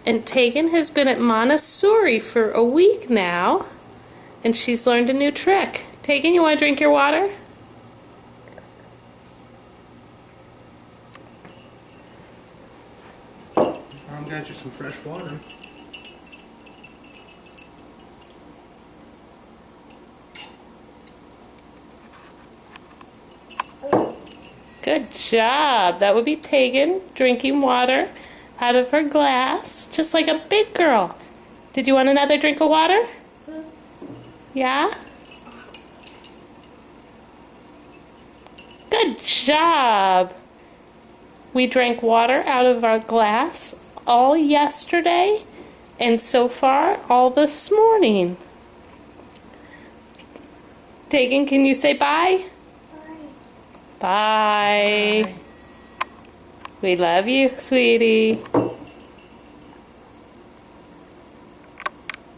And Tegan has been at Montessori for a week now, and she's learned a new trick. Tegan, you want to drink your water? Mom got you some fresh water. Good job. That would be Tegan drinking water out of her glass, just like a big girl. Did you want another drink of water? Yeah? Good job. We drank water out of our glass all yesterday, and so far all this morning. Tegan, can you say bye? Bye. We love you, sweetie.